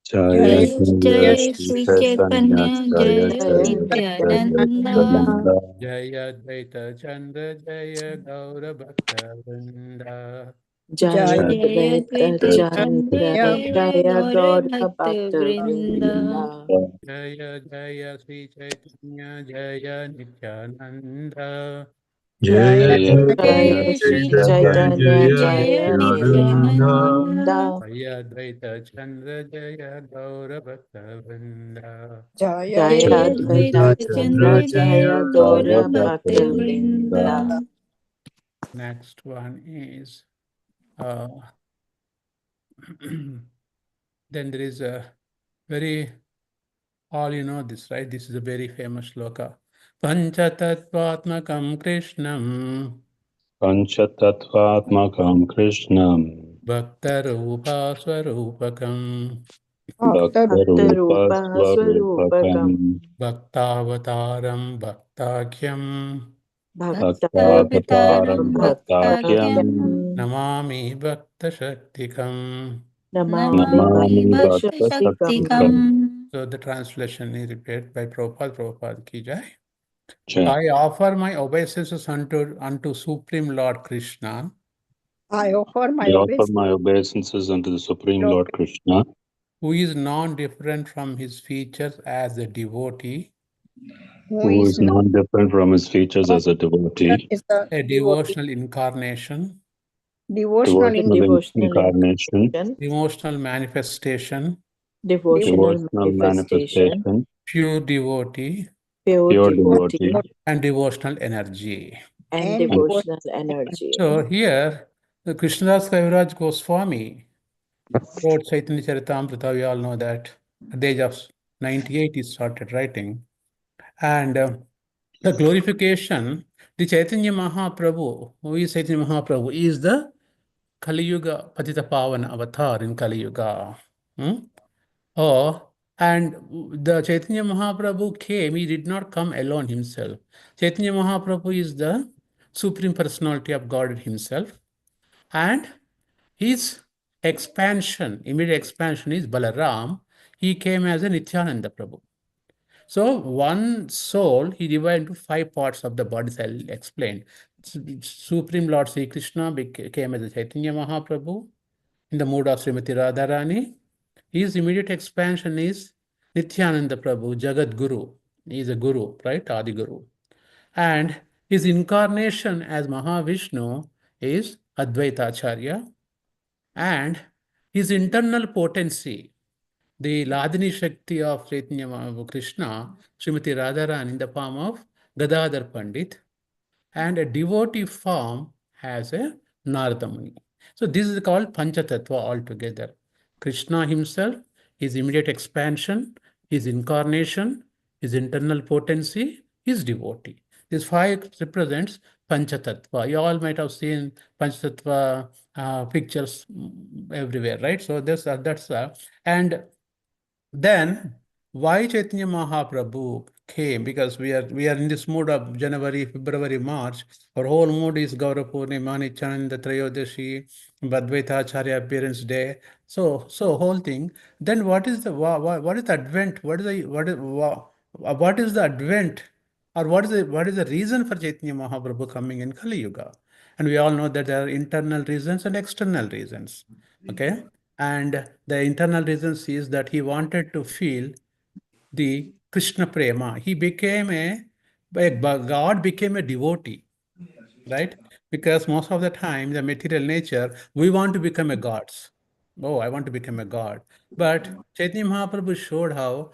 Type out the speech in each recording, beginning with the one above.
Jaya Jai Jaya Jai Shri Sri Chaitanya Chaitanya Jaya Jaya Jaya Jaya Nityananda Nityananda Jaya Dvaita Chandra Jaya Gaura Bhakta Vrinda. Jaya Jaya Jaya Dvaita Dvaita Jaya Chandra Chandra Jaya Jaya Gaura Gaura Bhakta Bhakta Vrinda Vrinda. Nityananda Jaya Jaya Sri Chaitanya Jaya Nityananda. Jaya Jaya Jaya Jaya Jaya Shri Sri Sri Chaitanya Chaitanya Chaitanya Jaya Jaya Jaya Nityananda Nityananda Nityananda. Jaya Dvaita Chandra Jaya Gaura Bhakta Vrinda. Jaya Jaya Jaya Dvaita Dvaita Chandra Chandra Chandra Jaya Jaya Jaya Gaura Gaura Gaura Bhakta Bhakta Bhakta Vrinda. Vrinda. Vrinda. Next one is uh, then there is a very, all you know this, right? This is a very famous shloka. Panchatattvatmakam Krishnam Panchatattvatmakam Krishnam Bhakta Rupa Swarupakam Bhakta Bhakta Rupa Rupa Swarupakam. Swarupakam Bhaktavataram Bhaktakyam Bhakta Bhaktavataram Bhaktavataram Bhaktakyam Bhaktakyam Bhaktakyam. Namami Bhakta Shaktikam. Namami Namami Namami Bhakta Bhakta Bhakta Shaktikam. Shaktikam Shaktikam. So the translation is repeated by Prabhupada. Prabhupada ki jai. Jai. I offer my obeisances unto Supreme Lord Krishna, I offer my I offer obeisance my obeisances unto the Supreme Lord Lord Krishna, who is non-different from his features as a devotee, who who is is not non-different from his features as a devotee, is the a devotee, devotional incarnation, devotional The in devotional devotional incarnation, incarnation. emotional manifestation, Devotional devotional manifestation. manifestation, pure devotee, Pure pure devotee. devotee, and devotional energy. And and and devotional. devotional energy. So here, the Krishnadas Kaviraj Goswami wrote Chaitanya Charitamrita. We all know that at the age of 98 he started writing. And the glorification, the Chaitanya Mahaprabhu, who is Chaitanya Mahaprabhu, is the Kali Yuga Patita Pavana avatar in Kali Yuga. Oh, and the Chaitanya Mahaprabhu came, he did not come alone himself. Chaitanya Mahaprabhu is the Supreme Personality of God himself. And his expansion, immediate expansion is Balaram. He came as a Nityananda Prabhu. So one soul, he divided into 5 parts of the bodies. I'll explain. Supreme Lord Sri Krishna came as a Chaitanya Mahaprabhu in the mood of Srimati Radharani. His immediate expansion is Nityananda Prabhu, Jagat Guru. He is a guru, right? Adi Guru. And his incarnation as Mahavishnu is Advaita Acharya. And his internal potency, the Ladini Shakti of Chaitanya Krishna, Srimati Radharani in the form of Gadadhar Pandit, and a devotee form has a Narada Muni. So this is called Panchatattva altogether. Krishna himself, his immediate expansion, his incarnation, his internal potency, his devotee. These 5 represents Panchatattva. You all might have seen Panchatattva pictures everywhere, right? So that's and then why Chaitanya Mahaprabhu came? Because we are in this mood of January, February, March. Our whole mood is Gaura Purnima, Nityananda Trayodashi, Advaita Acharya appearance day. So whole thing. Then what is the what is the advent? What is the advent? Or what is the reason for Chaitanya Mahaprabhu coming in Kali Yuga? And we all know that there are internal reasons and external reasons. Okay. And the internal reasons is that he wanted to feel the Krishna Prema. He became God became a devotee, right? Because most of the time, the material nature, we want to become a gods. Oh, I want to become a god. But Chaitanya Mahaprabhu showed how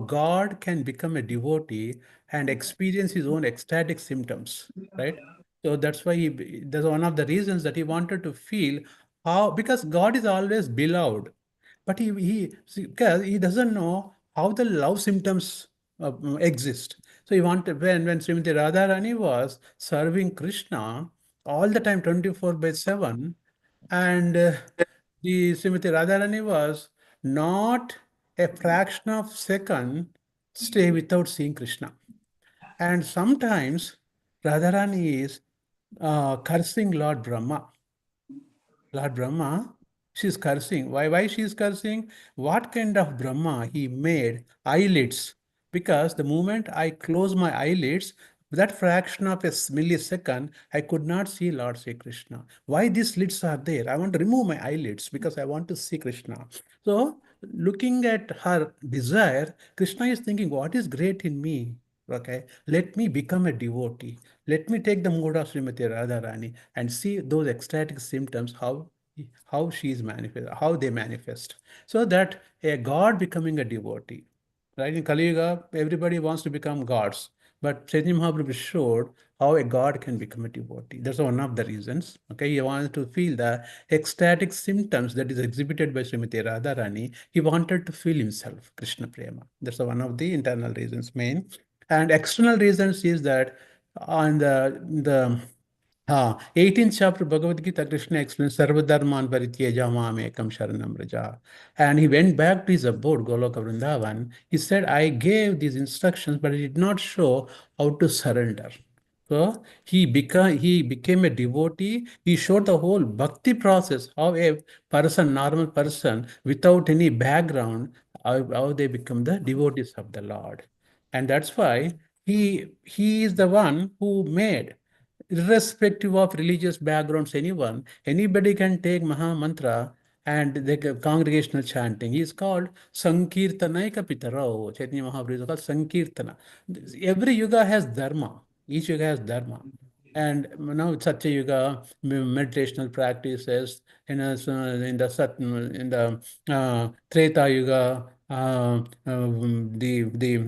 God can become a devotee and experience his own ecstatic symptoms, right? So that's why that's one of the reasons that he wanted to feel how, because God is always beloved, but because he doesn't know how the love symptoms exist. So he wanted, when Srimati Radharani was serving Krishna all the time, 24/7, and the Srimati Radharani was not a fraction of second stay without seeing Krishna. And sometimes Radharani is cursing Lord Brahma. Lord Brahma, She's cursing. Why she's cursing? What kind of Brahma he made eyelids? Because the moment I close my eyelids, that fraction of a millisecond, I could not see Lord Sri Krishna. Why these lids are there? I want to remove my eyelids because I want to see Krishna. So, looking at her desire, Krishna is thinking, what is great in me? Okay, let me become a devotee. Let me take the mode of Srimati Radharani and see those ecstatic symptoms, how she is manifest, how they manifest. So that a god becoming a devotee. Right? In Kali Yuga, everybody wants to become gods. But Chaitanya Mahaprabhu showed how a god can become a devotee. That's one of the reasons. Okay, he wanted to feel the ecstatic symptoms that is exhibited by Srimati Radharani. He wanted to feel himself, Krishna Prema. That's one of the internal reasons, main. And external reasons is that on the 18th chapter Bhagavad Gita, Krishna explains Sarvadharman Parityeja Mamekam Sharanam Vraja. And he went back to his abode, Goloka Vrindavan. He said, I gave these instructions, but I did not show how to surrender. So he became a devotee. He showed the whole bhakti process, how a person, normal person, without any background, how they become the devotees of the Lord. And that's why he is the one who made, irrespective of religious backgrounds, anybody can take Maha Mantra and the congregational chanting. He is called Sankirtanaika Pitarao. Chaitanya Mahaprabhu is called Sankirtana. Every yuga has dharma. Each yuga has dharma. And now Satya Yuga, meditational practices, so in the Treta Yuga, the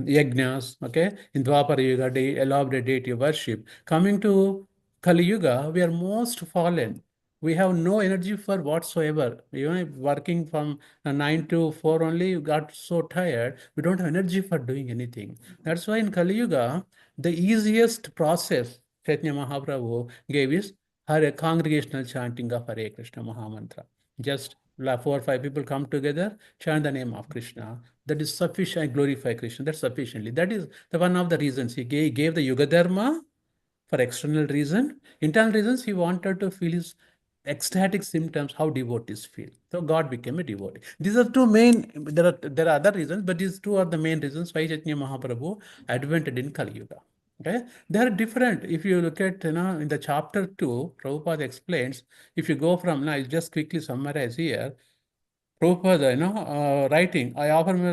yajnas, okay, in Dwapara Yuga, the elaborate deity worship. Coming to Kali Yuga, we are most fallen. We have no energy for whatsoever. Working from 9 to 4 only, you got so tired. We don't have energy for doing anything. That's why in Kali Yuga, the easiest process Chaitanya Mahaprabhu gave is a congregational chanting of Hare Krishna Mahamantra. Just 4 or 5 people come together, chant the name of Krishna. That is sufficient. Glorify Krishna. That's sufficiently. That is the one of the reasons he gave the Yuga Dharma for external reason. Internal reasons, he wanted to feel his ecstatic symptoms, how devotees feel. So God became a devotee. These are two main, there are other reasons, but these two are the main reasons why Chaitanya Mahaprabhu advented in Kali Yuga. Okay, they are different. If you look at, in the chapter 2, Prabhupada explains, if you go from, now I'll just quickly summarize here. Prabhupada, writing, I offer my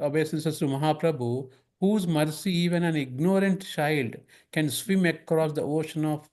obeisances to Mahaprabhu, whose mercy even an ignorant child can swim across the ocean of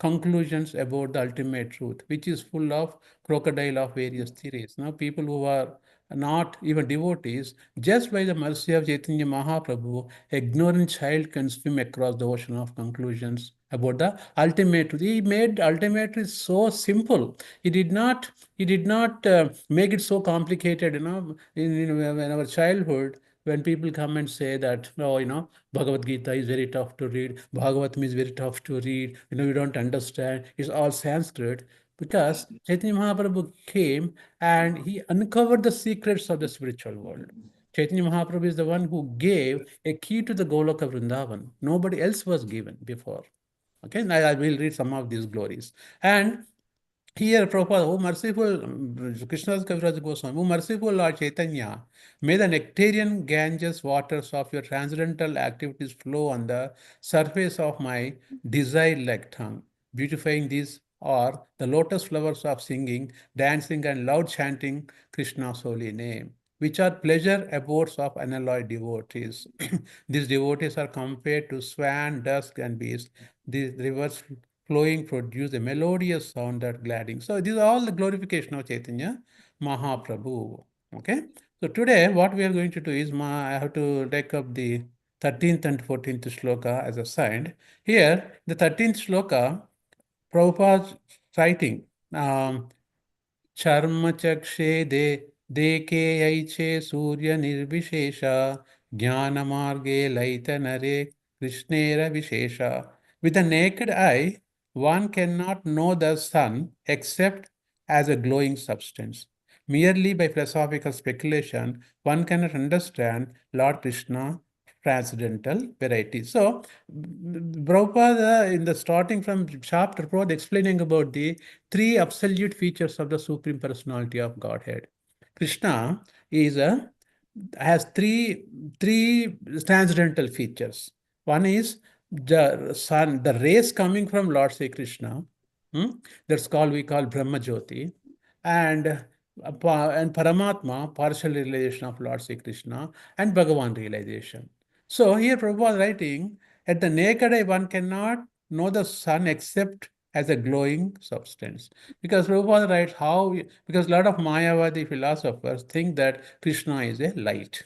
conclusions about the ultimate truth, which is full of crocodile of various theories. Now, people who are not even devotees, just by the mercy of Chaitanya Mahaprabhu, ignorant child can swim across the ocean of conclusions about the ultimate truth. He made ultimate truth so simple. He did not make it so complicated. In our childhood, when people come and say that, oh, Bhagavad Gita is very tough to read, Bhagavatam is very tough to read, you don't understand, it's all Sanskrit. Because Chaitanya Mahaprabhu came and he uncovered the secrets of the spiritual world. Chaitanya Mahaprabhu is the one who gave a key to the Goloka Vrindavan. Nobody else was given before. Okay, and I will read some of these glories. And here, Prabhupada, oh merciful, Krishnadas Kaviraj Goswami, oh merciful Lord Chaitanya, may the nectarian Ganges waters of your transcendental activities flow on the surface of my desire-like tongue, beautifying these are the lotus flowers of singing, dancing, and loud chanting Krishna's holy name, which are pleasure abodes of unalloyed devotees. These devotees are compared to swan, dusk, and beast. These rivers flowing produce a melodious sound that gladding. So these are all the glorification of Chaitanya Mahaprabhu. Okay. So today what we are going to do is I have to take up the 13th and 14th shloka as assigned. Here, the 13th shloka, Prabhupada citing Charmachakshe deke yaiche surya nirvishesha jnanamarge laitanare krishnera vishesha. With the naked eye, one cannot know the sun except as a glowing substance. Merely by philosophical speculation, one cannot understand Lord Krishna transcendental variety. So, Prabhupada, in the starting from chapter, Prabhupada explaining about the three absolute features of the Supreme Personality of Godhead. Krishna has three transcendental features. One is the sun, the rays coming from Lord Sri Krishna. We call Brahma Jyoti, and Paramatma, partial realization of Lord Sri Krishna, and Bhagavan realization. So here Prabhupada writing, at the naked eye one cannot know the sun except as a glowing substance. Because Prabhupada writes because a lot of Mayavadi philosophers think that Krishna is a light.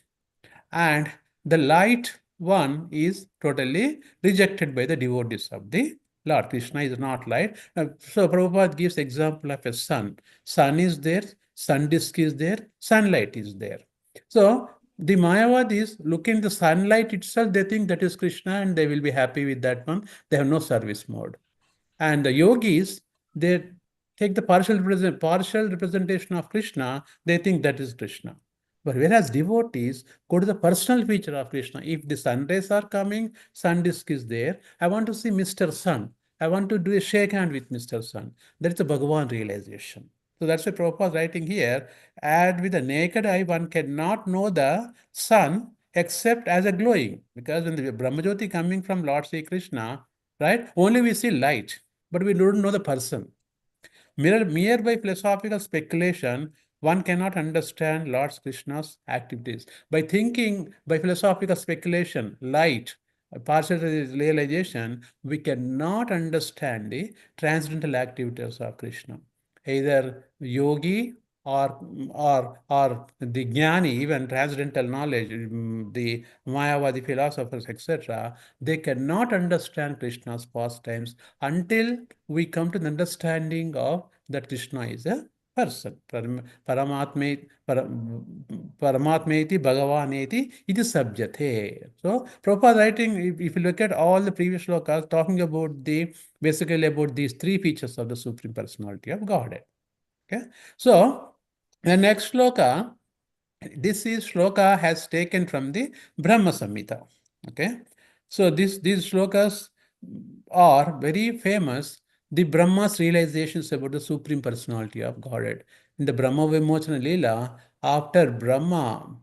And the light one is totally rejected by the devotees of the Lord. Krishna is not light. So Prabhupada gives example of a sun. Sun is there, sun disk is there, sunlight is there. So the Mayavadis look in the sunlight itself, they think that is Krishna and they will be happy with that one. They have no service mode. And the yogis, they take the partial representation of Krishna, they think that is Krishna. But whereas devotees go to the personal feature of Krishna. If the sun rays are coming, sun disk is there. I want to see Mr. Sun. I want to do a shake hand with Mr. Sun. That is the Bhagavan realization. So that's why Prabhupada is writing here, and with the naked eye, one cannot know the sun except as a glowing. Because when the Brahmajyoti coming from Lord Sri Krishna, right, only we see light, but we don't know the person. Mere by philosophical speculation, one cannot understand Lord Krishna's activities. By thinking, by philosophical speculation, light, partial realization, we cannot understand the transcendental activities of Krishna. Either yogi or the jnani, even transcendental knowledge, the Mayavadi philosophers, etc., they cannot understand Krishna's pastimes until we come to the understanding of that Krishna is a person. Paramatmeti Bhagavaneti iti sabjate. So Prabhupada writing, if you look at all the previous shlokas, talking about basically about these three features of the Supreme Personality of Godhead. Okay, so the next shloka, this shloka has taken from the Brahma Samhita. Okay, so these shlokas are very famous. The Brahma's realizations about the Supreme Personality of Godhead. In the Brahma Vimochana Leela, after Brahma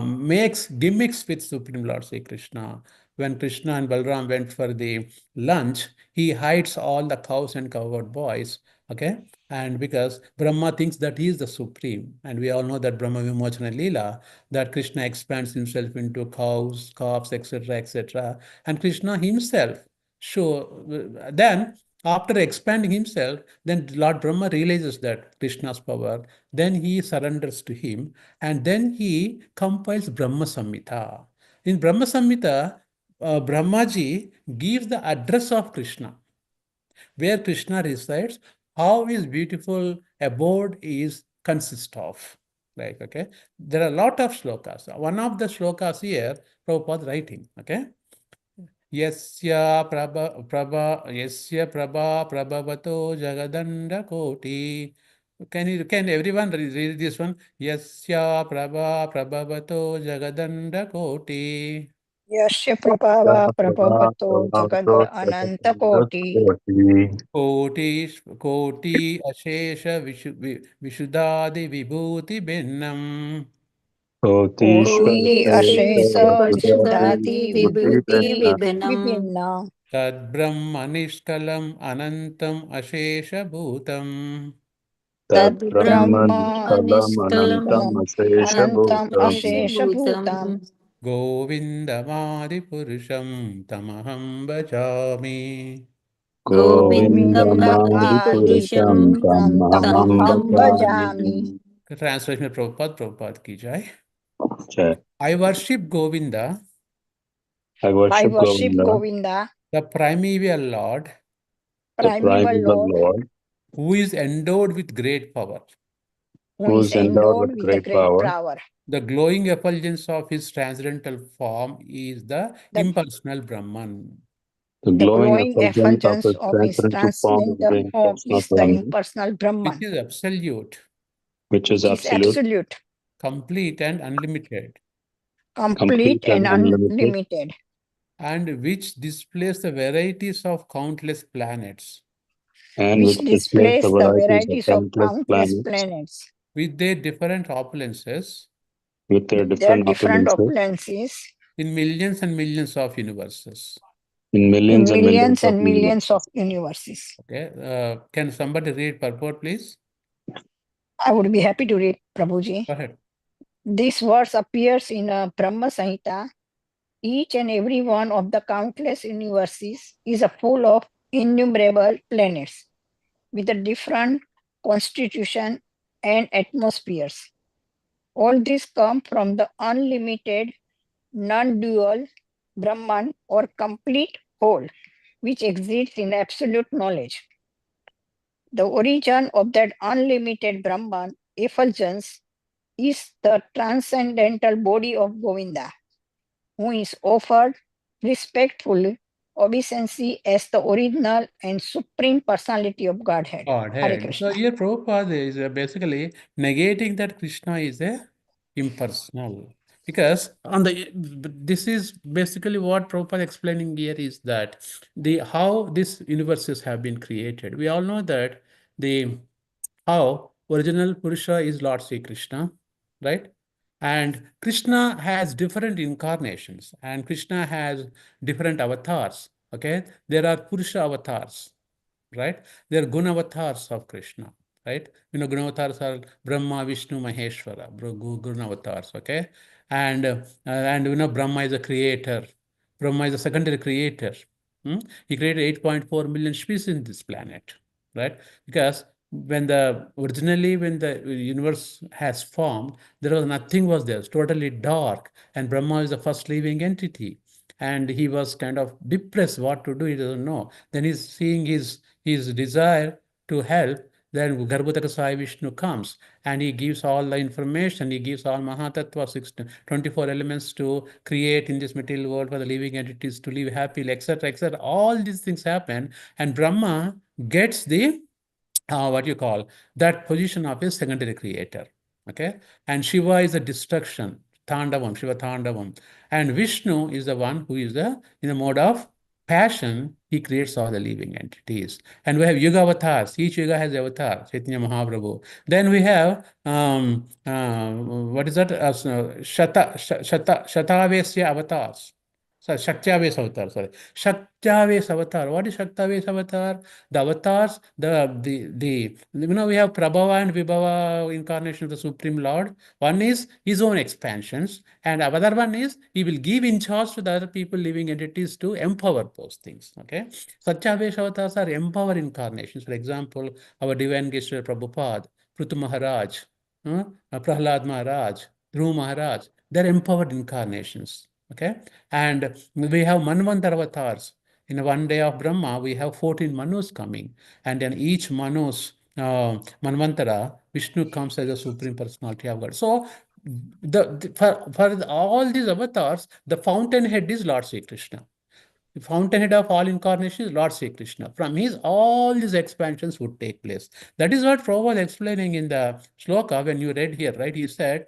makes gimmicks with Supreme Lord Sri Krishna, when Krishna and Balram went for the lunch, he hides all the cows and cowherd boys. Okay, and because Brahma thinks that he is the supreme, and we all know that Brahma Vimochana Leela, that Krishna expands himself into cows, calves, etc., etc., and Krishna himself. Then after expanding himself, then Lord Brahma realizes that Krishna's power, then he surrenders to him, and then he compiles Brahma Samhita. In Brahma Samhita, Brahmaji gives the address of Krishna, where Krishna resides, how his beautiful abode is consist of. Like, okay, there are a lot of shlokas. One of the shlokas here, Prabhupada writing, okay. Yasya prabhavato jagadanda koti. Can everyone read this one? Yasya prabhavato jagadanda koti. Yasya prabhava prabhavato jagad ananta koti. Koti ashesha vishuddhadi vibhuti bhinnam. Koti ashesa vishuddhati vibhuti Vibhinam. vibhinna. Tad Brahma Nishkalam Anantam Ashesha Bhutam. Tad Brahma Nishkalam Anantam Ashesha ashesha bhutam. Bhutam. Govindamadi Purusham Tamaham Bhajami. Govindam Adi Adi Purusham Purusham tamaham bhajami. The translation of Prabhupada ki jai. Jai. I worship Govinda, I I worship worship Govinda, Govinda, the primeval Lord, the primeval primeval Lord, Lord, who is endowed with great power. who is endowed with a great power. The glowing effulgence of his transcendental form is the The- impersonal Brahman. the The glowing glowing effulgence of effulgence his of his transcendental form transcendental is the form impersonal is the Brahman, impersonal Which Brahman, is absolute, which is which is absolute, absolute, complete, and unlimited. complete and unlimited, and which displays the varieties of countless planets and which which displays displays the the varieties of countless planets planets with their different opulences with their with their different different opulences opulences in millions and millions of universes. in in millions and millions millions of and millions of universes. universes. Okay, can somebody read purport, please? I would be happy to read, Prabhuji. Go ahead. This verse appears in Brahma Samhita. Each and every one of the countless universes is a full of innumerable planets with a different constitution and atmospheres. All these come from the unlimited, non-dual Brahman or complete whole, which exists in absolute knowledge. The origin of that unlimited Brahman effulgence is the transcendental body of Govinda, who is offered respectful obeisance as the original and supreme personality of Godhead. Hare Godhead. Krishna. So here Prabhupada is basically negating that Krishna is a impersonal. Because on the this is basically what Prabhupada explaining here is that the how these universes have been created. We all know that the how original Purusha is Lord Sri Krishna, right? And Krishna has different incarnations, and Krishna has different avatars. Okay, there are Purusha avatars, right? They are guna avatars of Krishna, right? Guna avatars are Brahma, Vishnu, Maheshwara, guna avatars, okay? And Brahma is a creator. Brahma is a secondary creator. He created 8.4 million species in this planet, right? Because when the universe has formed, there was nothing was there. It's totally dark, and Brahma is the first living entity. And he was kind of depressed what to do, he doesn't know. Then he's seeing his desire to help. Then Garbhotaka Sai Vishnu comes and he gives all the information. He gives all Mahatattva, 24 elements to create in this material world for the living entities to live happily, etc., etc. All these things happen, and Brahma gets the what you call that position of a secondary creator. Okay, and Shiva is a destruction, Tandavam, Shiva Tandavam, and Vishnu is the one who is in the mode of passion. He creates all the living entities, and we have Yuga avatars. Each Yuga has avatar, Chaitanya Mahaprabhu. Then we have what is that? Shatavesya avatars. Sorry, Shaktiaves avatar. Sorry, Shaktiaves avatar. What is Shaktiaves avatar? The avatars, we have Prabhava and Vibhava incarnation of the Supreme Lord. One is his own expansions, and other one is he will give in charge to the other people, living entities, to empower those things. Okay, Satyavesh avatars are empower incarnations. For example, our divine guest Prabhupada, Prithu Maharaj, Prahlad Maharaj, Dhruv Maharaj. They're empowered incarnations. Okay, and we have Manvantara avatars. In one day of Brahma, we have 14 Manus coming, and then each Manus, Manvantara, Vishnu comes as a supreme personality of God. So, for all these avatars, the fountainhead is Lord Sri Krishna. The fountainhead of all incarnations is Lord Sri Krishna. From his, all these expansions would take place. That is what Prabhupada was explaining in the shloka when you read here, right? He said,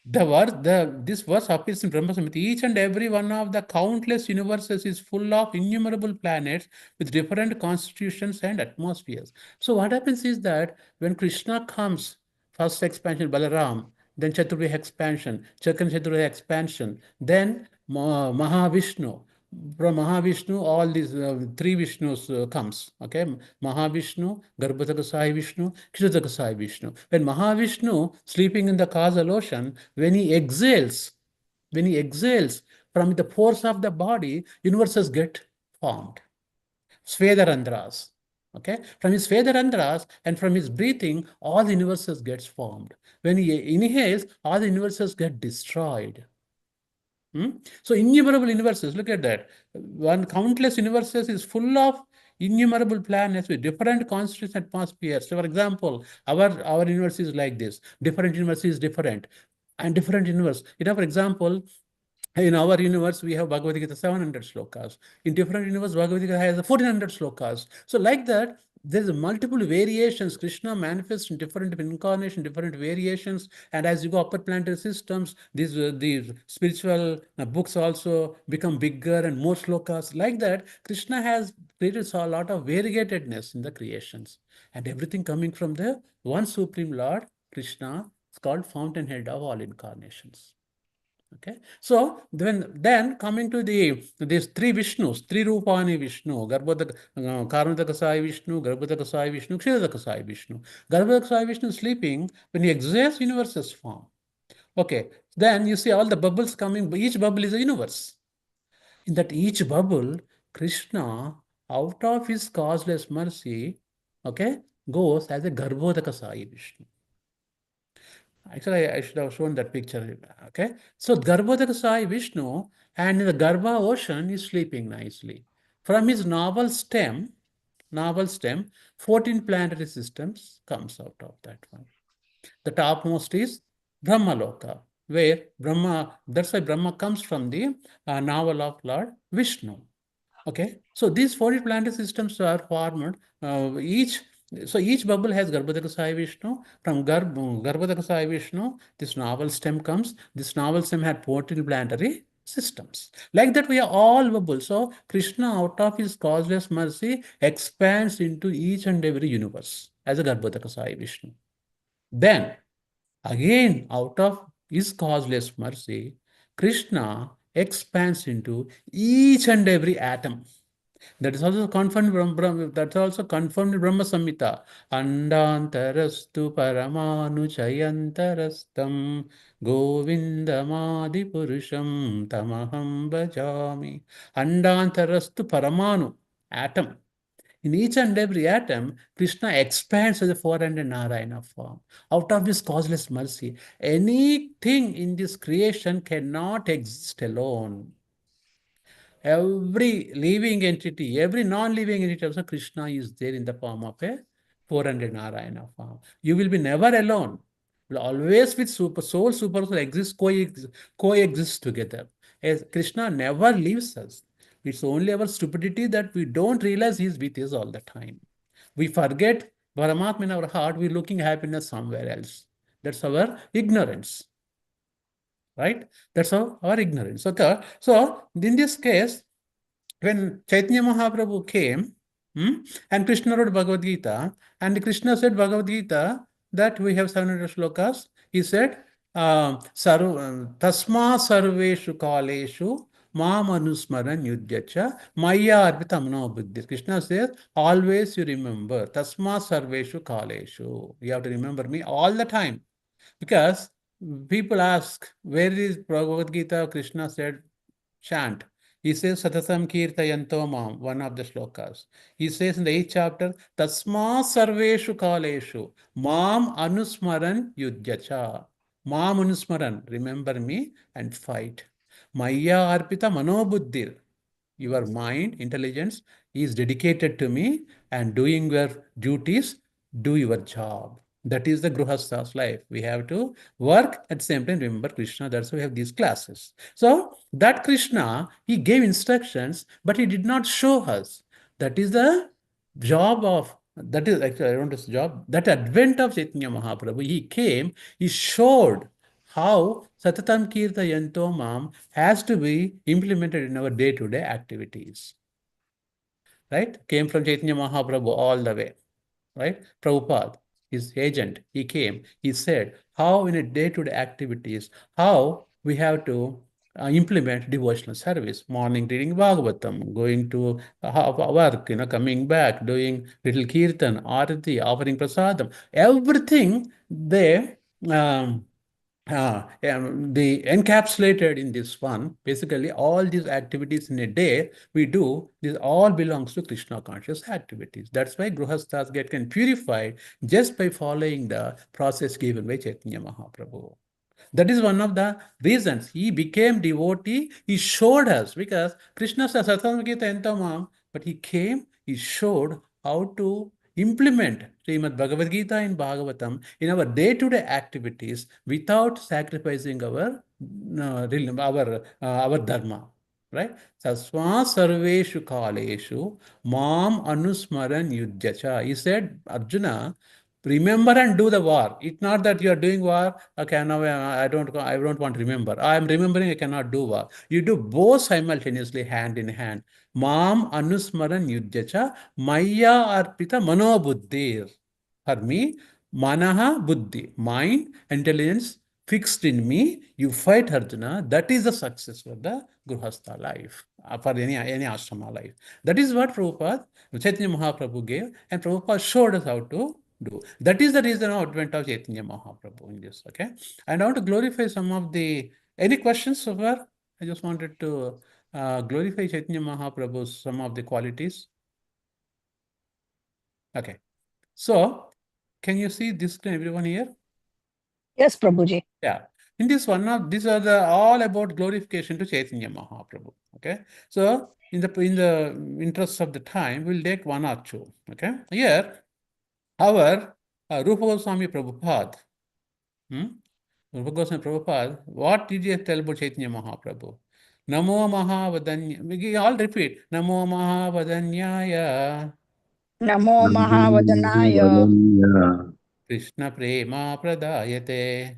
this verse appears in Brahma Samhita. Each and every one of the countless universes is full of innumerable planets with different constitutions and atmospheres. So what happens is that when Krishna comes, first expansion Balaram, then Chaturveda expansion, second Chaturveda expansion, then Mahavishnu. From Mahavishnu, all these three Vishnus comes. Okay, Mahavishnu, Garbhotaka Sai Vishnu, Kshirodaka Sai Vishnu. When Mahavishnu sleeping in the causal ocean, when he exhales from the pores of the body, universes get formed. Svedharandras. Okay, from his Svedharandras and from his breathing, all the universes gets formed. When he inhales, all the universes get destroyed. So innumerable universes, look at that. One countless universes is full of innumerable planets with different constituents and atmospheres. So for example, our universe is like this. Different universe is different. And different universe. For example, in our universe, we have Bhagavad Gita 700 slokas. In different universe, Bhagavad Gita has 1400 slokas. So like that, there's multiple variations. Krishna manifests in different incarnation, different variations. And as you go upper planetary systems, these spiritual books also become bigger and more slokas. Like that, Krishna has created a lot of variegatedness in the creations. And everything coming from the one Supreme Lord, Krishna, is called fountainhead of all incarnations. Okay, so then coming to these three Vishnus, three Rupani Vishnu, Karnataka Sai Vishnu, Garbhodaka Sai Vishnu, Kshirodaka Sai Vishnu. Garbhodaka Sai Vishnu is sleeping when he exerts universe's form. Okay, then you see all the bubbles coming, each bubble is a universe. In that each bubble, Krishna, out of his causeless mercy, okay, goes as a Garbhodaka Sai Vishnu. Actually, I should have shown that picture. Okay. So Garbhodaka Sai Vishnu, and in the Garbha ocean is sleeping nicely. From his navel stem, 14 planetary systems comes out of that one. The topmost is Brahmaloka, where Brahma, that's why Brahma comes from the navel of Lord Vishnu. Okay, so these 40 planetary systems are formed. Each bubble has Garbhodaka Sai Vishnu. From Garbhodaka Sai Vishnu, this novel stem comes. This novel stem had 14 planetary systems. Like that, we are all bubbles. So Krishna, out of his causeless mercy, expands into each and every universe as a Garbhodaka Sai Vishnu. Then, again, out of his causeless mercy, Krishna expands into each and every atom. That is also confirmed that's also confirmed in Brahma Samhita. Andantarastu paramanu chayantarastam govindamadi purusham tamaham bhajami. Andantarastu paramanu, atom. In each and every atom, Krishna expands as a 400 Narayana form. Out of this causeless mercy, anything in this creation cannot exist alone. Every living entity, every non-living entity, also Krishna is there in the form of a 400 Narayana form. You will be never alone. You will always with super soul coexist together. As Krishna never leaves us. It's only our stupidity that we don't realize He is with us all the time. We forget Paramatma in our heart, we're looking happiness somewhere else. That's our ignorance. Right? That's our ignorance. Okay. So in this case, when Chaitanya Mahaprabhu came, and Krishna wrote Bhagavad Gita, and Krishna said Bhagavad Gita that we have 700 slokas. He said, Tasma sarveshu kaleshu mam anusmaran yudhyacha maya arpita mano buddhi. Krishna says, always you remember, Tasma sarveshu kaleshu. You have to remember me all the time. Because people ask, where is Bhagavad Gita? Krishna said, chant. He says, Satatam Kirtayanto Mam, one of the slokas. He says in the 8th chapter, Tasma Sarveshu Kaleshu, Mam Anusmaran Yudhyacha. Mam Anusmaran, remember me and fight. Maya Arpita Manobuddhir, your mind, intelligence is dedicated to me and doing your duties, do your job. That is the Gruhasta's life. We have to work at the same time, remember Krishna. That's why we have these classes. So that Krishna, he gave instructions, but he did not show us. That is the job of, that is actually, I don't know the job, that advent of Chaitanya Mahaprabhu. He came, he showed how Satatam Kirtayanto Mam has to be implemented in our day-to-day activities. Right? Came from Chaitanya Mahaprabhu all the way. Right? Prabhupada, his agent, he came, he said how in a day-to-day activities, how we have to implement devotional service, morning reading Bhagavatam, going to work, coming back, doing little kirtan, arati, offering prasadam, everything they the encapsulated in this one. Basically, all these activities in a day we do, this all belongs to Krishna conscious activities. That's why Gruhasthas get purified just by following the process given by Chaitanya Mahaprabhu. That is one of the reasons he became devotee. He showed us, because Krishna says Satam Gita Entamam, but he came, he showed how to implement Srimad Bhagavad Gita in Bhagavatam in our day-to-day activities without sacrificing our dharma. right? Tasma sarveshu kaleshu mam anusmaran yudhyacha. He said, Arjuna, remember and do the war. It's not that you are doing war. Okay, now I don't want to remember. I am remembering, I cannot do war. You do both simultaneously, hand in hand. Mam anusmaran yudhyacha maya arpita manobuddhir. For me, manaha buddhi, mind, intelligence fixed in me, you fight Arjuna. That is the success for the Grihastha life, for any ashrama life. That is what Prabhupada, Chaitanya Mahaprabhu gave, and Prabhupada showed us how to do. That is the reason of advent of Chaitanya Mahaprabhu in this, okay? And I want to glorify some of the, any questions so far? I just wanted to glorify Chaitanya Mahaprabhu's some of the qualities. Okay. So, can you see this screen, everyone here? Yes, Prabhuji. Yeah. In this one, these are the all about glorification to Chaitanya Mahaprabhu. Okay. So, in the interest of the time, we'll take one or two. Okay. Here, our Rupa Goswami Prabhupada. Rupa Goswami Prabhupada, what did he tell about Chaitanya Mahaprabhu? Namo Mahavadanya. We all repeat. Namo Mahavadanyaya. Namo Mahavadhanaya. Krishna Prema Pradayate.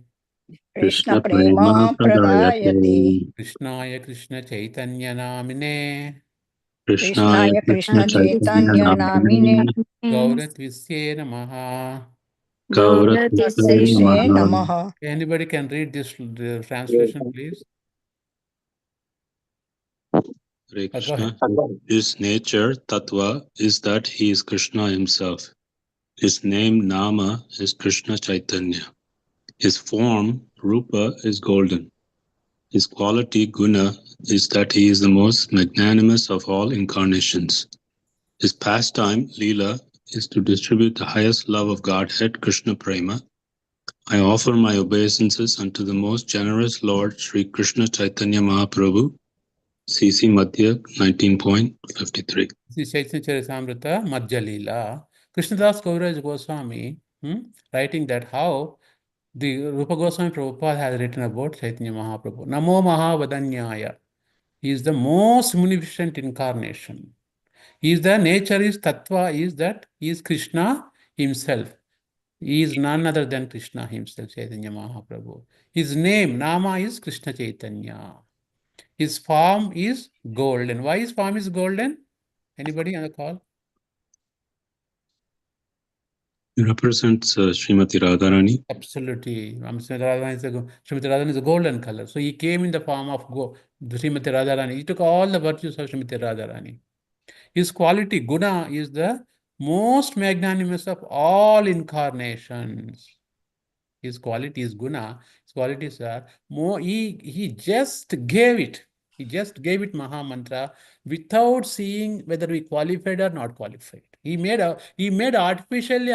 Krishna Prema Pradayate. Krishnaya Krishna Chaitanya Namine. Krishnaya Krishna Chaitanya Namine. Gauratvisye Namaha. Tasye Namaha. Anybody can read this translation, please? Hare Go Krishna. ahead. His nature, tattva, is that he is Krishna himself. His name, Nama, is Krishna Chaitanya. His form, Rupa, is golden. His quality, Guna, is that he is the most magnanimous of all incarnations. His pastime, Leela, is to distribute the highest love of Godhead, Krishna Prema. I offer my obeisances unto the most generous Lord, Sri Krishna Chaitanya Mahaprabhu, CC Madhya 19.53. This is Chaitanya Charitamrita, Madhya Leela. Krishnadas Kaviraj Goswami writing that how the Rupa Goswami Prabhupada has written about Chaitanya Mahaprabhu. Namo Mahavadanyaya. He is the most munificent incarnation. He is the nature is Tattva, is that he is Krishna himself. He is none other than Krishna himself, Chaitanya Mahaprabhu. His name, Nama, is Krishna Chaitanya. His form is golden. Why his form is golden? Anybody on the call? He represents Srimati Radharani. Absolutely. Srimati Radharani is a golden color. So he came in the form of Srimati Radharani. He took all the virtues of Srimati Radharani. His quality, Guna, is the most magnanimous of all incarnations. His quality is Guna. His qualities are more, he just gave it. He just gave it Maha Mantra without seeing whether we qualified or not qualified. He made artificially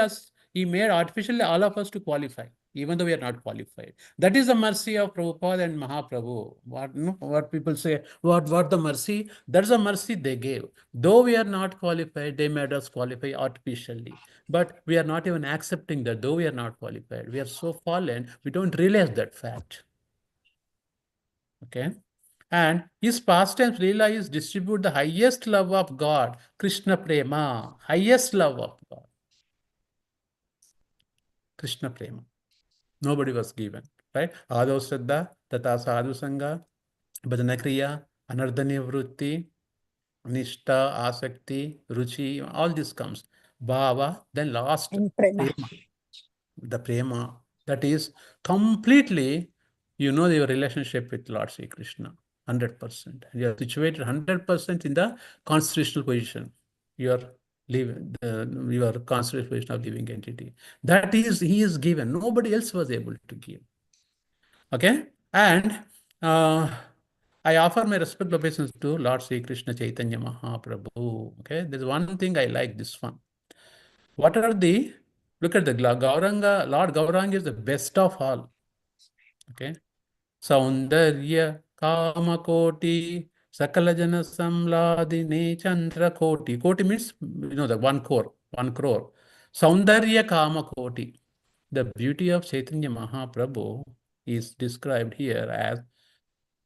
all of us to qualify, even though we are not qualified. That is the mercy of Prabhupada and Mahaprabhu. What people say, what the mercy? That's the mercy they gave. Though we are not qualified, they made us qualify artificially. But we are not even accepting that, though we are not qualified. We are so fallen, we don't realize that fact. Okay? And his pastimes, Leela, is distribute the highest love of God, Krishna Prema, highest love of God. Krishna Prema. Nobody was given, right? Ado Shraddha, Tata Sadhu Sangha, Bhajana Kriya, Anardhani Vritti, Nishta, Asakti, Ruchi, all this comes. Bhava, then last, And Prema. the Prema, that is completely, your relationship with Lord Sri Krishna, 100%. You are situated 100% in the constitutional position. Your constitutional position of living entity. That is, he is given. Nobody else was able to give. Okay? And I offer my respect obeisance to Lord Sri Krishna Chaitanya Mahaprabhu. Okay? There's one thing I like this one. Look at the Gauranga, Lord Gauranga is the best of all. Okay? Saundarya Kamakoti Sakalajana Samladine Chandra Koti. Koti means, the 1 crore. Saundarya Kamakoti. The beauty of Chaitanya Mahaprabhu is described here as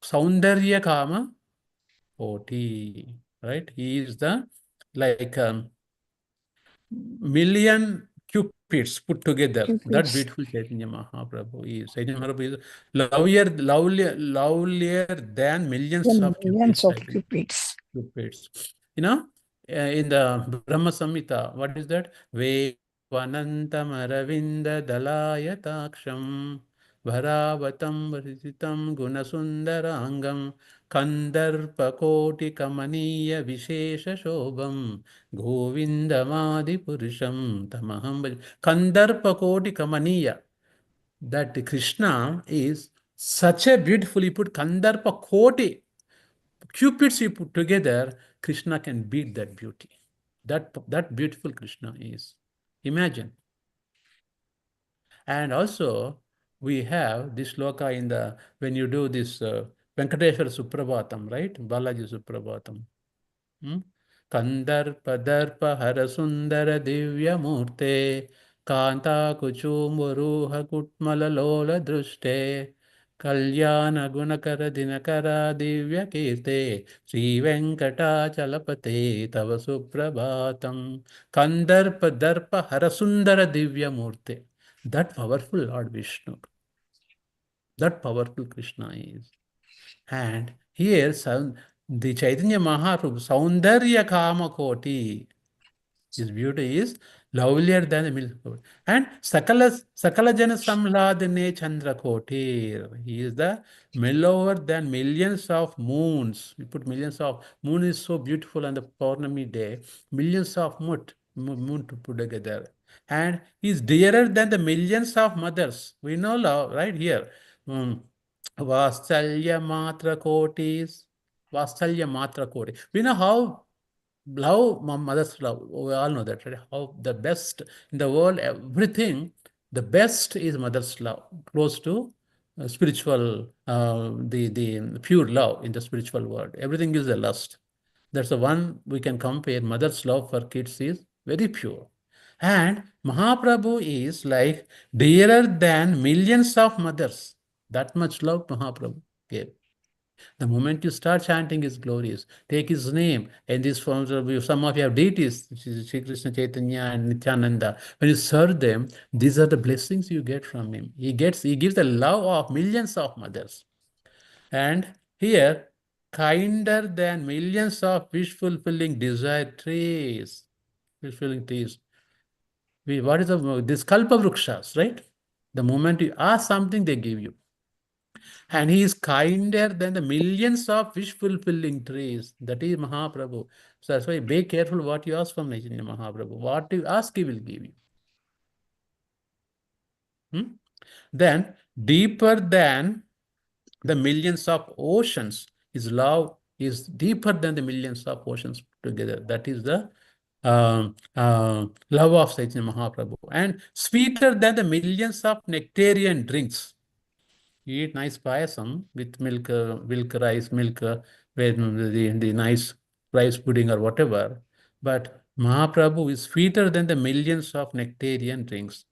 Saundarya Kama koti, right? He is the like million cupids put together. That Cupids. beautiful Chaitanya Mahaprabhu is. Chaitanya Mahaprabhu is lovelier than millions Then of millions cupids, of I think. cupids. Cupids. You know, in the Brahma Samhita, what is that? Vanantam Aravinda Dalaya Taksham Bharavatam Varisitam Gunasundarangam Kandarpakoti Kamaniya Vishesha Shobham Govindamadi Purusham Tamaham Kandarpakoti Kamaniya. That Krishna is such a beautiful, he put Kandarpa Koti. Cupids you put together, Krishna can beat that beauty. That beautiful Krishna is. Imagine. And also, we have this sloka in the, when you do this Venkateshwara Suprabhatam, right? Balaji Suprabhatam. Kandarpa Harasundara Divya Murte Kanta Kuchumuruha Kutmala Lola Druste Kalyana Gunakara Dinakara Divya Kirte Sri Venkatachalapate Tava Suprabhatam Kandarpa Harasundara Divya Murte. That powerful Lord Vishnu, that powerful Krishna is. And here the Chaitanya Mahaprabhu, Saundarya Kama Koti, his beauty is lovelier than the milk. And Sakala Jana Samladane Chandra Kotir, he is the mellower than millions of moons. We put millions of, moon is so beautiful on the Purnami day, millions of moon to put together. And he is dearer than the millions of mothers. We know love right here. Vasalya Matra Kotis. Vasalya Matra Koti. We know how love, mother's love. We all know that, right? How the best in the world, everything, the best is mother's love, close to spiritual, the pure love in the spiritual world. Everything is a lust. That's the one we can compare. Mother's love for kids is very pure. And Mahaprabhu is like dearer than millions of mothers. That much love Mahaprabhu gave. The moment you start chanting his glories, take his name, and these forms of some of you have deities, Sri Krishna Chaitanya and Nityananda. When you serve them, these are the blessings you get from him. He gives the love of millions of mothers. And here, kinder than millions of wish-fulfilling desire trees. Wish-fulfilling trees. What is this Kalpa Vrukshas, right? The moment you ask something, they give you. And he is kinder than the millions of wish-fulfilling trees. That is Mahaprabhu. So that's why be careful what you ask from Chaitanya Mahaprabhu. What you ask, he will give you. Then, deeper than the millions of oceans, his love is deeper than the millions of oceans together. That is the love of Chaitanya Mahaprabhu. And sweeter than the millions of nectarian drinks. You eat nice payasam with milk, milk, with the nice rice pudding or whatever. But Mahaprabhu is sweeter than the millions of nectarian drinks.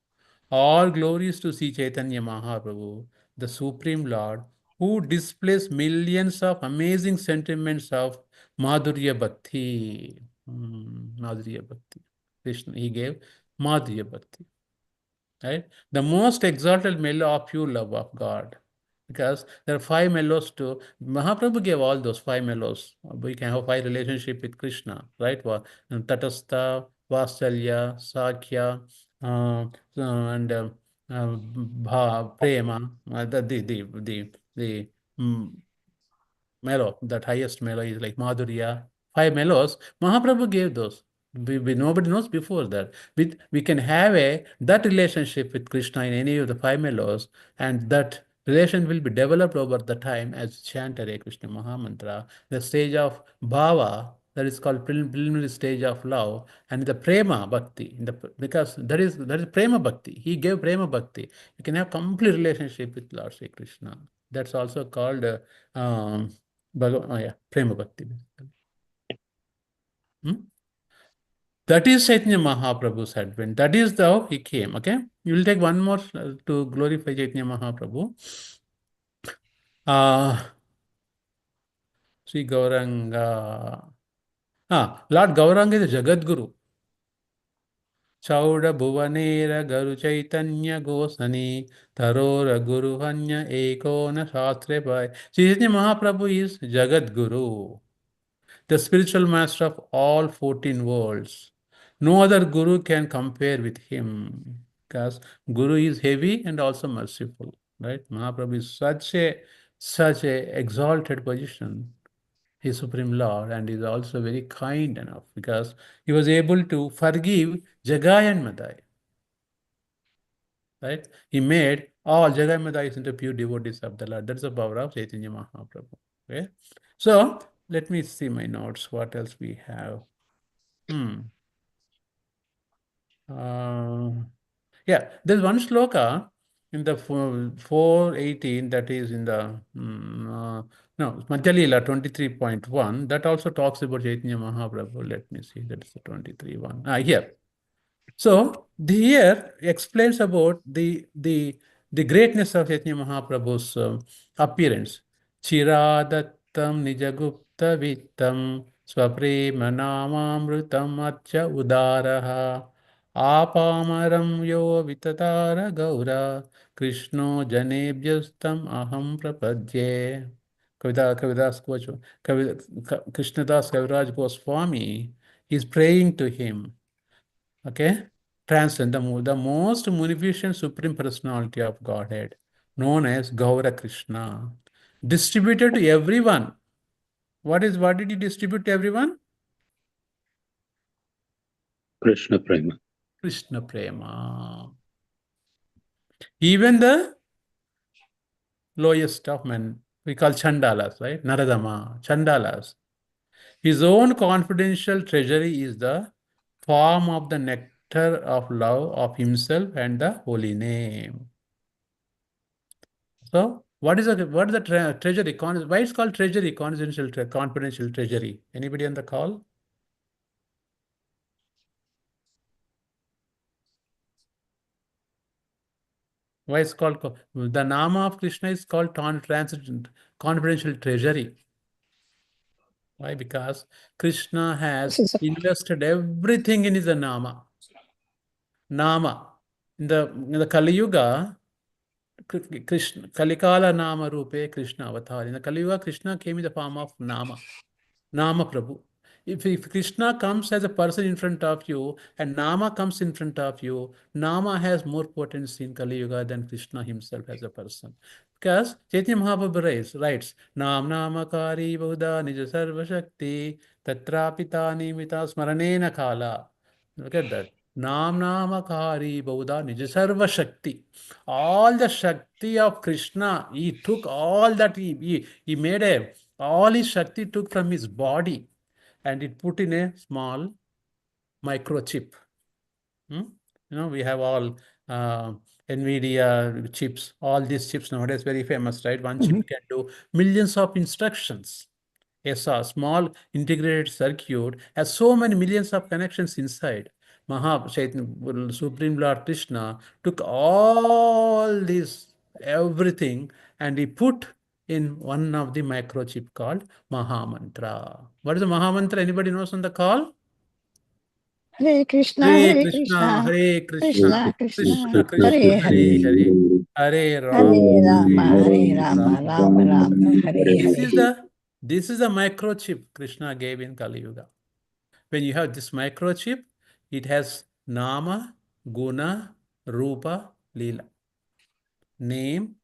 All glories to Sri Chaitanya Mahaprabhu, the Supreme Lord, who displays millions of amazing sentiments of Madhurya Bhakti. Madhurya Bhakti. Krishna, he gave Madhurya Bhakti. Right? The most exalted mellow of pure love of God. Because there are 5 mellows too. Mahaprabhu gave all those 5 mellows. We can have 5 relationship with Krishna, right? Tatastha, Vasalya, Sakya, and Prema, the mellow, that highest mellow is like Madhurya. 5 mellows, Mahaprabhu gave those. Nobody knows before that. We can have that relationship with Krishna in any of the 5 mellows, and that relation will be developed over the time as chant Hare Krishna Mahamantra. The stage of Bhava, that is called preliminary stage of love, and the Prema Bhakti, because that is Prema Bhakti. He gave Prema Bhakti. You can have complete relationship with Lord Sri Krishna. That's also called Prema Bhakti. That is Chaitanya Mahaprabhu's advent. That is how he came. Okay, you will take one more to glorify Chaitanya Mahaprabhu. Sri Gauranga. Lord Gauranga is the Jagat Guru. Chauda Bhuvanera Garu Chaitanya Gosani Tarora Guru Hanya Ekona Shastre Pai. Chaitanya Mahaprabhu is Jagat Guru, the spiritual master of all 14 worlds. No other Guru can compare with him because Guru is heavy and also merciful. Right? Mahaprabhu is such a exalted position. His Supreme Lord, and is also very kind enough because he was able to forgive Jagai and Madai. Right? He made all Jagai and Madai into pure devotees of the Lord. That's the power of Chaitanya Mahaprabhu. Okay? So let me see my notes. What else we have? Yeah, there's one sloka in the 418 that is in the no, Madhya Leela 23.1 that also talks about Chaitanya Mahaprabhu. Let me see, that's the 23.1. Here. So here explains about the greatness of Chaitanya Mahaprabhu's appearance. Chiradattam nijagupta vittam swaprema namamrutam atya udaraha apamaram yo vitatara gaura krishno janebhyastam aham prapadye. Kavidas Krishnadas Kaviraj Goswami is praying to him. Okay, transcend the most munificent supreme personality of Godhead, known as Gaura Krishna, distributed to everyone. What did he distribute to everyone? Krishna Prema. Krishna Prema. Even the lowest of men, we call Chandalas, right? Naradama, Chandalas. His own confidential treasury is the form of the nectar of love of himself and the holy name. So, what is the treasury? Why it's called treasury? Confidential treasury. Anybody on the call? Why it's called the Nama of Krishna is called confidential treasury. Why? Because Krishna has invested everything in his Nama. Nama. In the Kali Yuga, Krishna, Kalikala Nama Rupe Krishna Avatar. In the Kali Yuga, Krishna came in the form of Nama Prabhu. If Krishna comes as a person in front of you and Nama comes in front of you, Nama has more potency in Kali Yuga than Krishna himself as a person. Because Chaitanya Mahaprabhu writes, Nam Namakari Buddha Nija Sarva Shakti Tatrapita Nimita Smaranena Kala. Look at that. Nam Namakari Buddha Nija Sarva Shakti. All the Shakti of Krishna, he took all that, he made all his Shakti took from his body and it put in a small microchip. We have all NVIDIA chips, all these chips nowadays very famous, right? One chip can do millions of instructions. Yes, a small integrated circuit has so many millions of connections inside. Supreme Lord Krishna took all this, everything, and he put in one of the microchip called Mahamantra. What is the Mahamantra? Anybody knows on the call? Hare Krishna, Hare Hare Krishna, Krishna, Hare Krishna, Krishna, Krishna Hare Krishna, Hare Hare, Hare, Hare Hare Rama, Rama, Hare Hare Rama, Rama. Rama Rama, Hare This Hare. is the microchip Krishna gave in Kali Yuga. When you have this microchip, it has Nama, Guna, Rupa, Leela. Name,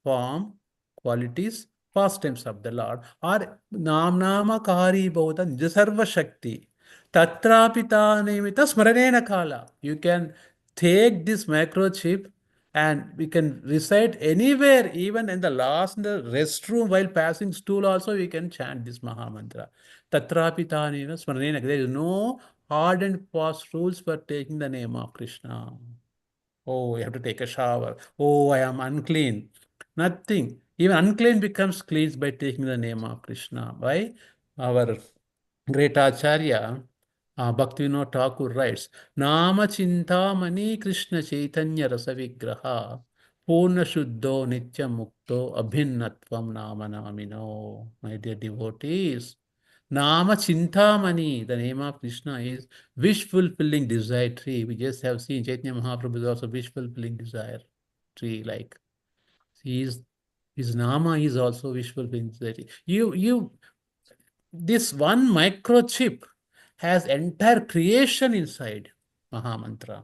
form, qualities, pastimes of the Lord, or Nama Kari Bauta Nijasarva Shakti. Tatrapita Nimita Smaranena Kala. You can take this microchip and we can recite anywhere, even in the restroom while passing stool also we can chant this Mahamantra. Tatrapita Nimita Smaranena. There is no hard and fast rules for taking the name of Krishna. Oh, you have to take a shower. Oh, I am unclean. Nothing. Even unclean becomes clean by taking the name of Krishna. Why? Our great Acharya, Bhaktivinoda Thakur writes, Nama Chintamani Krishna Chaitanya Rasa Vigraha Purna Shuddho Nitya Mukto Abhinnatvam Nama Namino. My dear devotees, Nama Chintamani, the name of Krishna is wish fulfilling desire tree. We just have seen Chaitanya Mahaprabhu is also wish fulfilling desire tree. Like his Nama is also wish fulfilling desire tree. This one microchip has entire creation inside Mahamantra.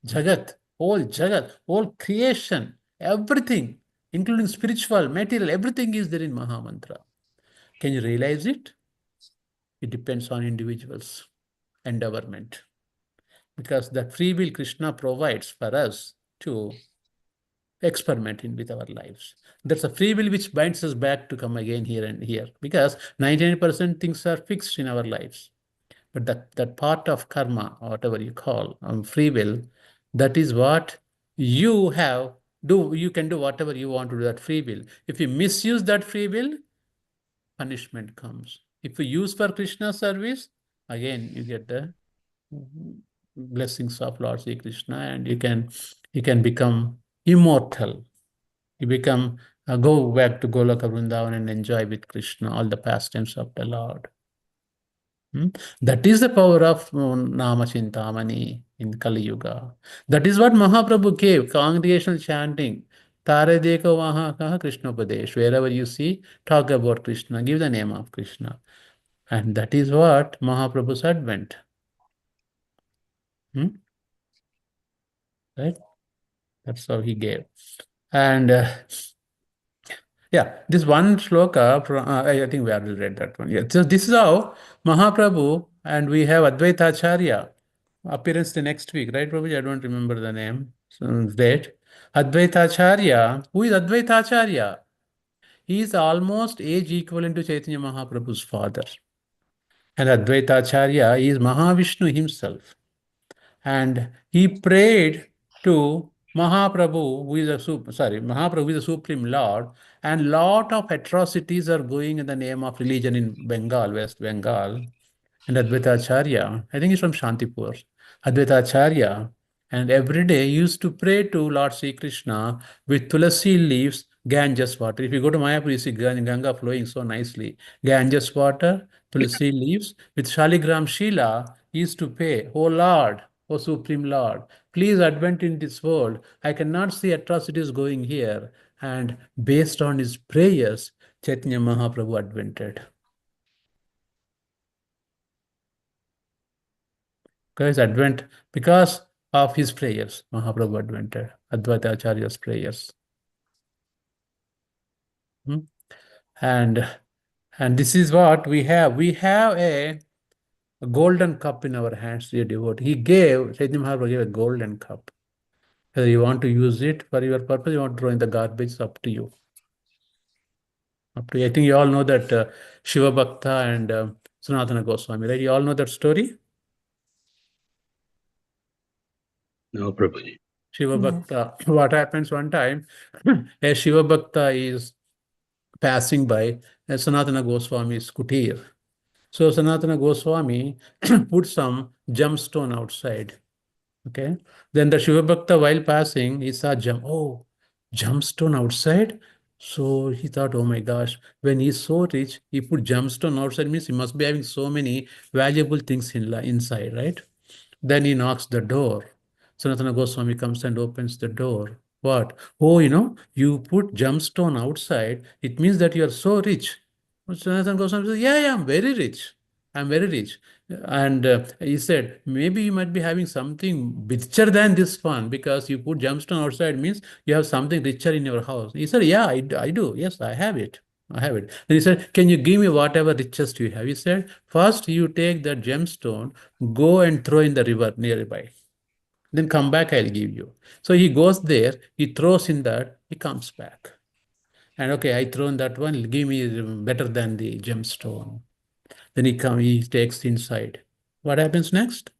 Jagat, whole creation, everything, including spiritual, material, everything is there in Mahamantra. Can you realize it? It depends on individuals' endeavorment. Because the free will Krishna provides for us to experiment with our lives. That's a free will which binds us back to come again here and here. Because 99% things are fixed in our lives. But that part of karma, or whatever you call free will, that is what you have. You can do whatever you want to do that free will. If you misuse that free will, punishment comes. If you use for Krishna service, again you get the blessings of Lord Sri Krishna, and you can become immortal. You become go back to Goloka Vrindavan and enjoy with Krishna all the pastimes of the Lord. That is the power of Nama Chintamani in Kali Yuga. That is what Mahaprabhu gave, congregational chanting. Tare Deko Vaha Kaha Krishna Upadesh. Wherever you see, talk about Krishna, give the name of Krishna. And that is what Mahaprabhu's advent. Right? That's how he gave. And yeah, this one shloka, I think we already read that one. Yeah, so this is how Mahaprabhu, and we have Advaita Acharya appearance the next week, right, Prabhuji? I don't remember the name, date. Advaita Acharya. Who is Advaita Acharya? He is almost age equivalent to Chaitanya Mahaprabhu's father. And Advaita Acharya is Mahavishnu himself. And he prayed to Mahaprabhu, Mahaprabhu is the Supreme Lord, and lot of atrocities are going in the name of religion in Bengal, West Bengal. And Advaita Acharya, I think he's from Shantipur, Advaita Acharya, and every day he used to pray to Lord Sri Krishna with tulasi leaves, Ganges water. If you go to Mayapur, you see Ganga flowing so nicely. Ganges water, tulasi leaves, with Shaligram Shila, he used to pray, Oh Lord, O Supreme Lord, please advent in this world. I cannot see atrocities going here. And based on his prayers, Chaitanya Mahaprabhu advented. Because Advent, because of his prayers, Mahaprabhu advented, Advaita Acharya's prayers. And this is what we have. We have a golden cup in our hands, dear devotee. Chaitanya Mahaprabhu gave a golden cup. Whether you want to use it for your purpose, you want to throw in the garbage, it's up to you. I think you all know that Shiva Bhakta and Sanatana Goswami, right? You all know that story? No, Prabhuji. Shiva Bhakta. What happens one time, a Shiva Bhakta is passing by Sanatana Goswami's kutir. So Sanatana Goswami put some gemstone outside. Okay. Then the Shiva Bhakta, while passing, he saw gemstone outside. So he thought, oh my gosh, when he's so rich, he put gemstone outside, means he must be having so many valuable things inside, right? Then he knocks the door. Sanatana Goswami comes and opens the door. What? Oh, you put gemstone outside. It means that you are so rich. Sanatana Goswami says, yeah, I'm very rich. I'm very rich. And he said, maybe you might be having something richer than this one, because you put gemstone outside means you have something richer in your house. He said, yeah, I do. Yes, I have it. Then he said, can you give me whatever richest you have? He said, first you take that gemstone, go and throw in the river nearby. Then come back, I'll give you. So he goes there, he throws in that, he comes back. And okay, I thrown that one, give me better than the gemstone. Then he takes inside. What happens next?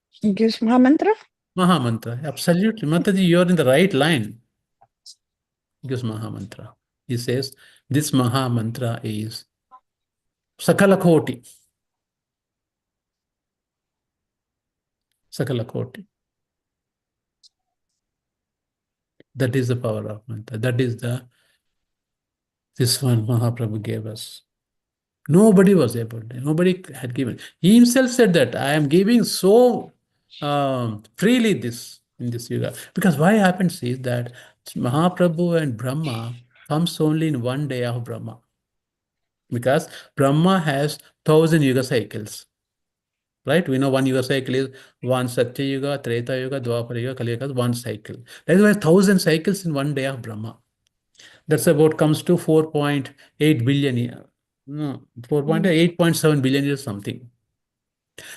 He gives Mahamantra? Mahamantra, absolutely. Mataji, you're in the right line. He gives Mahamantra. He says, this Mahamantra is Sakala Koti. Sakala Koti. That is the power of mantra. That is this one Mahaprabhu gave us. Nobody was able to, nobody had given. He himself said that I am giving so freely this in this yuga. Because what happens is that Mahaprabhu and Brahma comes only in one day of Brahma. Because Brahma has 1,000 yuga cycles. Right? We know one yuga cycle is one Satya Yuga, Treta Yuga, Dwapara Yuga, Kali Yuga, one cycle. That is why 1,000 cycles in one day of Brahma. That's about comes to 4.8 billion years. No, 8.7 billion years something.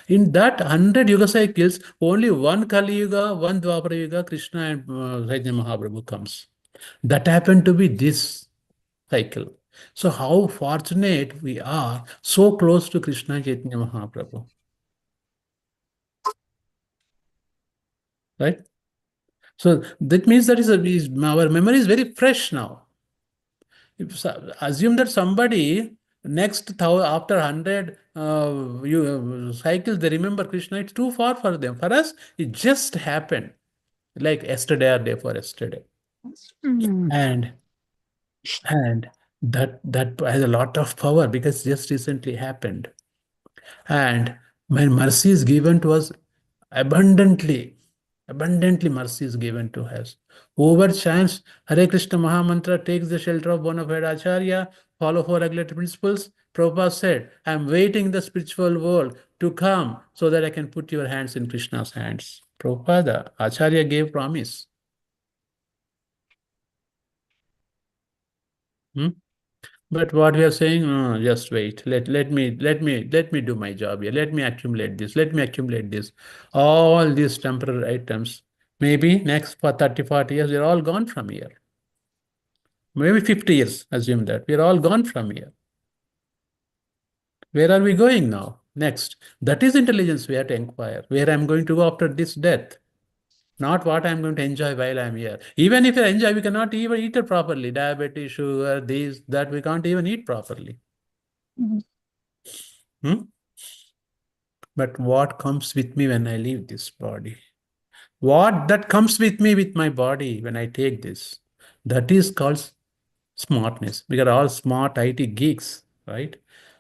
In that 100 yuga cycles, only one Kali Yuga, one Dwapara Yuga, Krishna and Chaitanya Mahaprabhu comes. That happened to be this cycle. So how fortunate we are, so close to Krishna and Chaitanya Mahaprabhu. Right? So that means that our memory is very fresh now. Assume that somebody next after 100 cycles, they remember Krishna, it's too far for them. For us, it just happened like yesterday or day for yesterday. And that has a lot of power because just recently happened. And when mercy is given to us abundantly mercy is given to us. Over chance, Hare Krishna Mahamantra takes the shelter of bona fide Acharya, follow 4 regulatory principles. Prabhupada said, I am waiting the spiritual world to come so that I can put your hands in Krishna's hands. Prabhupada, Acharya gave promise. But what we are saying, no, just wait. Let me do my job here. Let me accumulate this. Let me accumulate this. All these temporary items. Maybe next for 30, 40 years, we're all gone from here. Maybe 50 years, assume that. We're all gone from here. Where are we going now? Next. That is intelligence we have to inquire. Where I'm going to go after this death. Not what I'm going to enjoy while I'm here. Even if I enjoy, we cannot even eat it properly. Diabetes, sugar, this, that, we can't even eat properly. But what comes with me when I leave this body? What that comes with me with my body when I take this? That is called smartness. We are all smart IT geeks, right?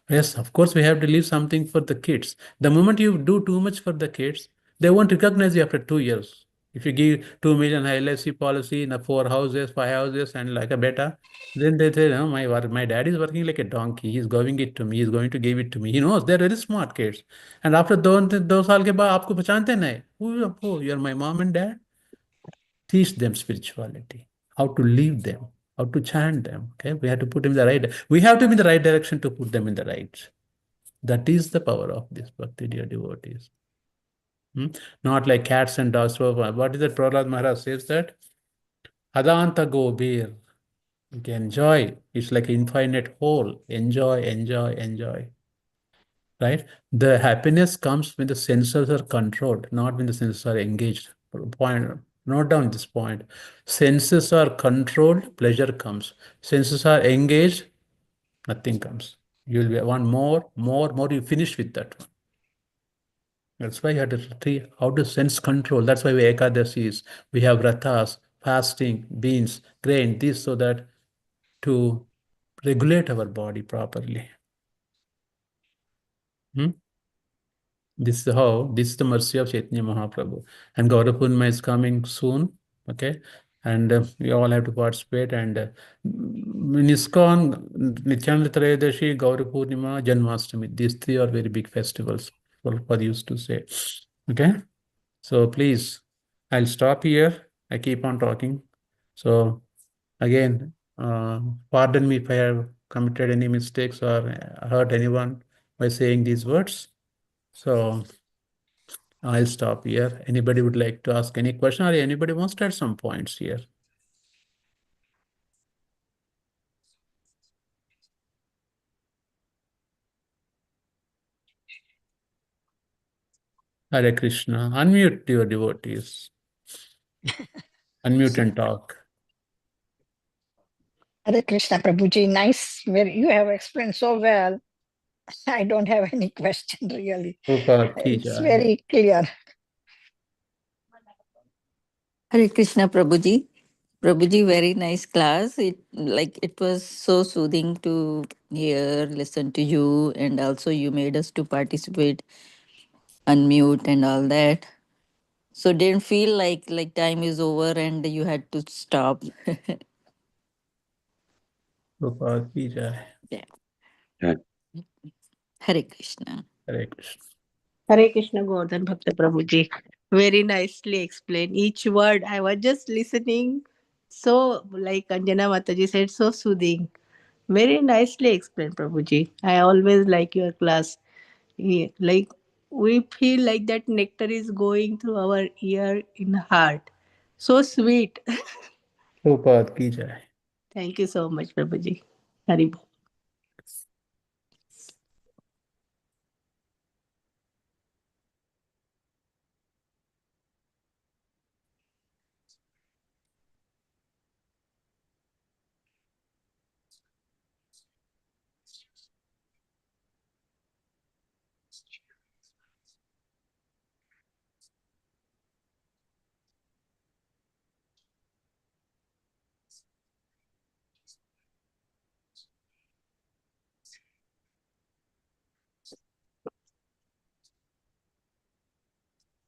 Yes, of course, we have to leave something for the kids. The moment you do too much for the kids, they won't recognize you after 2 years. If you give 2 million LIC policy in 4 houses, 5 houses, and like a beta, then they say, no, my dad is working like a donkey. He's giving it to me. He's going to give it to me. He knows they're very smart kids. And after 2 साल के बाद आपको पहचानते नहीं. Oh, you're my mom and dad. Teach them spirituality, how to lead them, how to chant them. Okay, we have to put them in the right. We have to be in the right direction to put them in the right. That is the power of this bhakti, dear devotees. Not like cats and dogs. What is that? Prahlad Maharaj says that Adanta go beer. You can enjoy. It's like an infinite whole. Enjoy, enjoy, enjoy. Right? The happiness comes when the senses are controlled, not when the senses are engaged. Point. Note down this point. Senses are controlled, pleasure comes. Senses are engaged, nothing comes. You'll be one more, you finish with that one. That's why you have to see how to sense control. That's why we Ekadasis, we have Rathas, fasting, beans, grain, this so that to regulate our body properly. This is the mercy of Chaitanya Mahaprabhu. And Gaura Purnima is coming soon. Okay. And we all have to participate. And in ISKCON, Nityananda Trayadashi, Gaura Purnima, Janmashtami. These 3 are very big festivals, what used to say. Okay. So please, I'll stop here. I keep on talking. So again, pardon me if I have committed any mistakes or hurt anyone by saying these words. So I'll stop here. Anybody would like to ask any question or anybody wants to add some points here? Hare Krishna. Unmute your devotees. Unmute and talk. Hare Krishna Prabhuji, nice. You have explained so well. I don't have any question really. It's very clear. Hare Krishna Prabhuji. Prabhuji, very nice class. It was so soothing to hear, listen to you, and also you made us to participate, unmute and all that. So didn't feel like time is over and you had to stop. Prabhupada ki jai. Yeah. Yeah. Hare Krishna. Hare Krishna. Hare Krishna, Govardhan Bhakta Prabhuji. Very nicely explained. Each word, I was just listening. So, like Anjana Mataji said, so soothing. Very nicely explained, Prabhuji. I always like your class. Like, we feel like that nectar is going through our ear in heart. So sweet. Prabhupada ki jai. Thank you so much, Prabhuji. Haribol.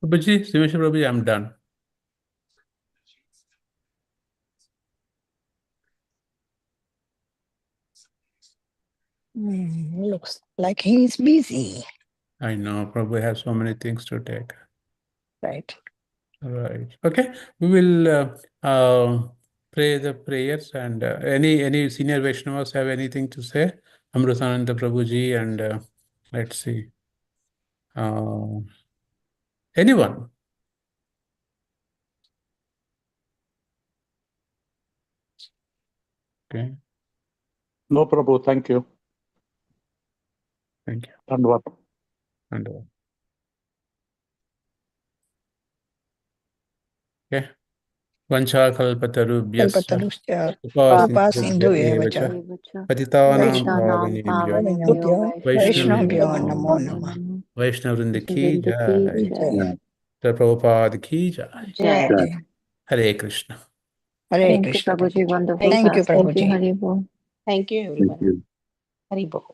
Prabhuji, Simesha Prabhuji, I'm done. Looks like he's busy. I know Prabhu has so many things to take. Right. Right. Okay. We will pray the prayers, and any senior Vaishnavas have anything to say? Amrutananda Prabhuji, and let's see. Anyone? Okay. No, Prabhu, thank you. Thank you. Dandavad. And okay. Vanchakalpatarubhyasya Kalpatarusya Upasindhubhya Upasindhuvya eva cha cha Patitanam Vaishnavim Pavanebhyo Vaishnavyo Vaishnavebhyo Namo Namah. Vaishnavrinda ki jai. Jai. Prabhupada ki jai. Jai. Hare Krishna. Hare Thank you, Krishna. Prabhuji. Wonderful Thank you, class. Thank you, Prabhuji. Haribol. Thank you, Thank everyone. you. Haribol.